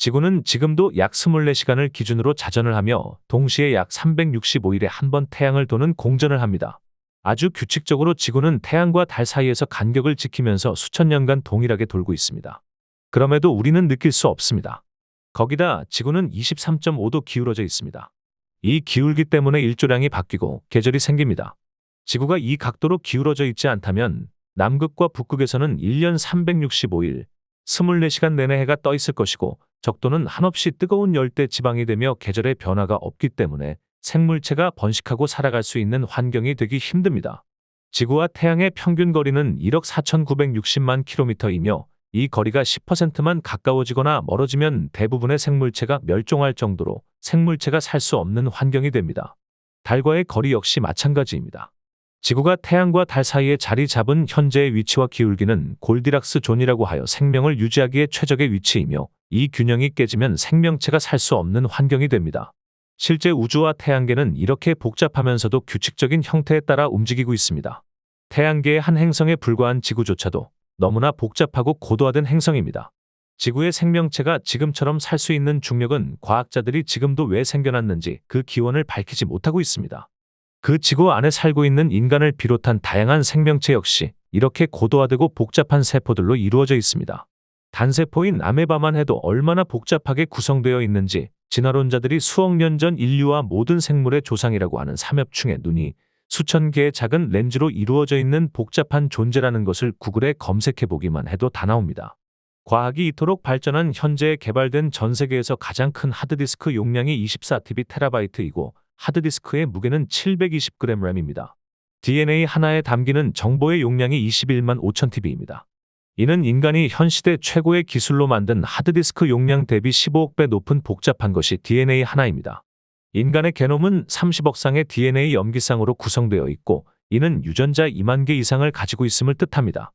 지구는 지금도 약 24시간을 기준으로 자전을 하며 동시에 약 365일에 한 번 태양을 도는 공전을 합니다. 아주 규칙적으로 지구는 태양과 달 사이에서 간격을 지키면서 수천 년간 동일하게 돌고 있습니다. 그럼에도 우리는 느낄 수 없습니다. 거기다 지구는 23.5도 기울어져 있습니다. 이 기울기 때문에 일조량이 바뀌고 계절이 생깁니다. 지구가 이 각도로 기울어져 있지 않다면 남극과 북극에서는 1년 365일, 24시간 내내 해가 떠 있을 것이고 적도는 한없이 뜨거운 열대 지방이 되며 계절의 변화가 없기 때문에 생물체가 번식하고 살아갈 수 있는 환경이 되기 힘듭니다. 지구와 태양의 평균 거리는 1억 4,960만 킬로미터이며 이 거리가 10%만 가까워지거나 멀어지면 대부분의 생물체가 멸종할 정도로 생물체가 살 수 없는 환경이 됩니다. 달과의 거리 역시 마찬가지입니다. 지구가 태양과 달 사이에 자리 잡은 현재의 위치와 기울기는 골디락스 존이라고 하여 생명을 유지하기에 최적의 위치이며 이 균형이 깨지면 생명체가 살 수 없는 환경이 됩니다. 실제 우주와 태양계는 이렇게 복잡하면서도 규칙적인 형태에 따라 움직이고 있습니다. 태양계의 한 행성에 불과한 지구조차도 너무나 복잡하고 고도화된 행성입니다. 지구의 생명체가 지금처럼 살 수 있는 중력은 과학자들이 지금도 왜 생겨났는지 그 기원을 밝히지 못하고 있습니다. 그 지구 안에 살고 있는 인간을 비롯한 다양한 생명체 역시 이렇게 고도화되고 복잡한 세포들로 이루어져 있습니다. 단세포인 아메바만 해도 얼마나 복잡하게 구성되어 있는지 진화론자들이 수억 년 전 인류와 모든 생물의 조상이라고 하는 삼엽충의 눈이 수천 개의 작은 렌즈로 이루어져 있는 복잡한 존재라는 것을 구글에 검색해 보기만 해도 다 나옵니다. 과학이 이토록 발전한 현재에 개발된 전 세계에서 가장 큰 하드디스크 용량이 24TB 테라바이트이고 하드디스크의 무게는 720g 램입니다. DNA 하나에 담기는 정보의 용량이 21만 5천 TB입니다. 이는 인간이 현 시대 최고의 기술로 만든 하드디스크 용량 대비 15억 배 높은 복잡한 것이 DNA 하나입니다. 인간의 게놈은 30억 쌍의 DNA 염기쌍으로 구성되어 있고 이는 유전자 2만 개 이상을 가지고 있음을 뜻합니다.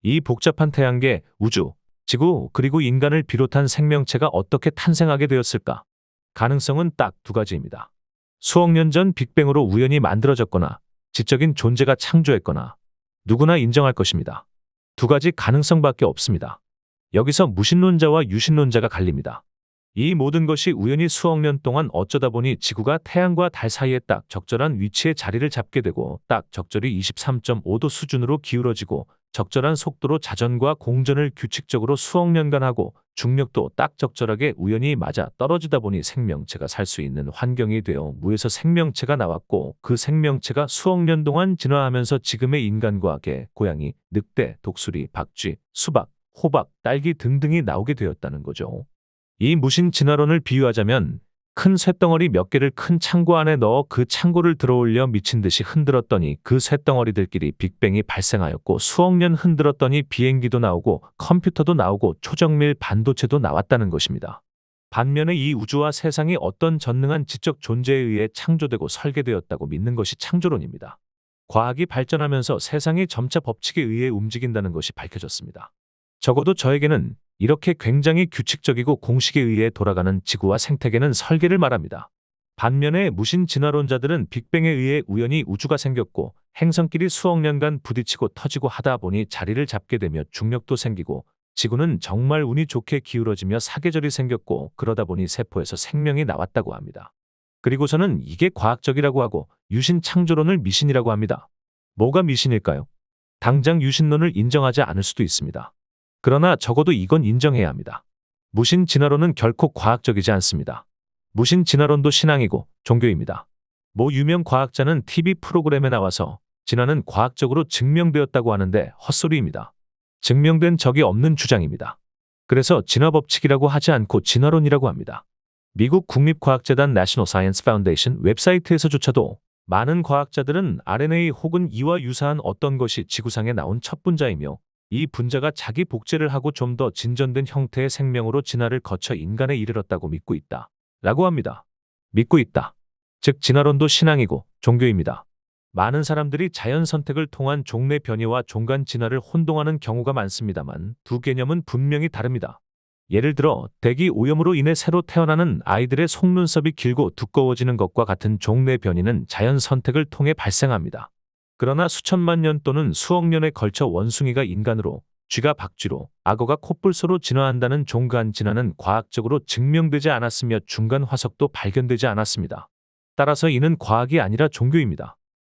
이 복잡한 태양계, 우주, 지구 그리고 인간을 비롯한 생명체가 어떻게 탄생하게 되었을까? 가능성은 딱 두 가지입니다. 수억 년 전 빅뱅으로 우연히 만들어졌거나 지적인 존재가 창조했거나 누구나 인정할 것입니다. 두 가지 가능성밖에 없습니다. 여기서 무신론자와 유신론자가 갈립니다. 이 모든 것이 우연히 수억 년 동안 어쩌다 보니 지구가 태양과 달 사이에 딱 적절한 위치에 자리를 잡게 되고 딱 적절히 23.5도 수준으로 기울어지고 적절한 속도로 자전과 공전을 규칙적으로 수억 년간 하고 중력도 딱 적절하게 우연히 맞아 떨어지다 보니 생명체가 살 수 있는 환경이 되어 무에서 생명체가 나왔고 그 생명체가 수억 년 동안 진화하면서 지금의 인간과 개, 고양이, 늑대, 독수리, 박쥐, 수박, 호박, 딸기 등등이 나오게 되었다는 거죠. 이 무신 진화론을 비유하자면 큰 쇳덩어리 몇 개를 큰 창고 안에 넣어 그 창고를 들어올려 미친 듯이 흔들었더니 그 쇳덩어리들끼리 빅뱅이 발생하였고 수억 년 흔들었더니 비행기도 나오고 컴퓨터도 나오고 초정밀 반도체도 나왔다는 것입니다. 반면에 이 우주와 세상이 어떤 전능한 지적 존재에 의해 창조되고 설계되었다고 믿는 것이 창조론입니다. 과학이 발전하면서 세상이 점차 법칙에 의해 움직인다는 것이 밝혀졌습니다. 적어도 저에게는 이렇게 굉장히 규칙적이고 공식에 의해 돌아가는 지구와 생태계는 설계를 말합니다. 반면에 무신 진화론자들은 빅뱅에 의해 우연히 우주가 생겼고 행성끼리 수억 년간 부딪히고 터지고 하다 보니 자리를 잡게 되며 중력도 생기고 지구는 정말 운이 좋게 기울어지며 사계절이 생겼고 그러다 보니 세포에서 생명이 나왔다고 합니다. 그리고서는 이게 과학적이라고 하고 유신 창조론을 미신이라고 합니다. 뭐가 미신일까요? 당장 유신론을 인정하지 않을 수도 있습니다. 그러나 적어도 이건 인정해야 합니다. 무신 진화론은 결코 과학적이지 않습니다. 무신 진화론도 신앙이고 종교입니다. 모 유명 과학자는 TV 프로그램에 나와서 진화는 과학적으로 증명되었다고 하는데 헛소리입니다. 증명된 적이 없는 주장입니다. 그래서 진화 법칙이라고 하지 않고 진화론이라고 합니다. 미국 국립과학재단 National Science Foundation 웹사이트에서조차도 많은 과학자들은 RNA 혹은 이와 유사한 어떤 것이 지구상에 나온 첫 분자이며 이 분자가 자기 복제를 하고 좀 더 진전된 형태의 생명으로 진화를 거쳐 인간에 이르렀다고 믿고 있다. 라고 합니다. 믿고 있다. 즉 진화론도 신앙이고 종교입니다. 많은 사람들이 자연 선택을 통한 종래 변이와 종간 진화를 혼동하는 경우가 많습니다만 두 개념은 분명히 다릅니다. 예를 들어 대기 오염으로 인해 새로 태어나는 아이들의 속눈썹이 길고 두꺼워지는 것과 같은 종래 변이는 자연 선택을 통해 발생합니다. 그러나 수천만 년 또는 수억 년에 걸쳐 원숭이가 인간으로, 쥐가 박쥐로, 악어가 코뿔소로 진화한다는 종간 진화는 과학적으로 증명되지 않았으며 중간 화석도 발견되지 않았습니다. 따라서 이는 과학이 아니라 종교입니다.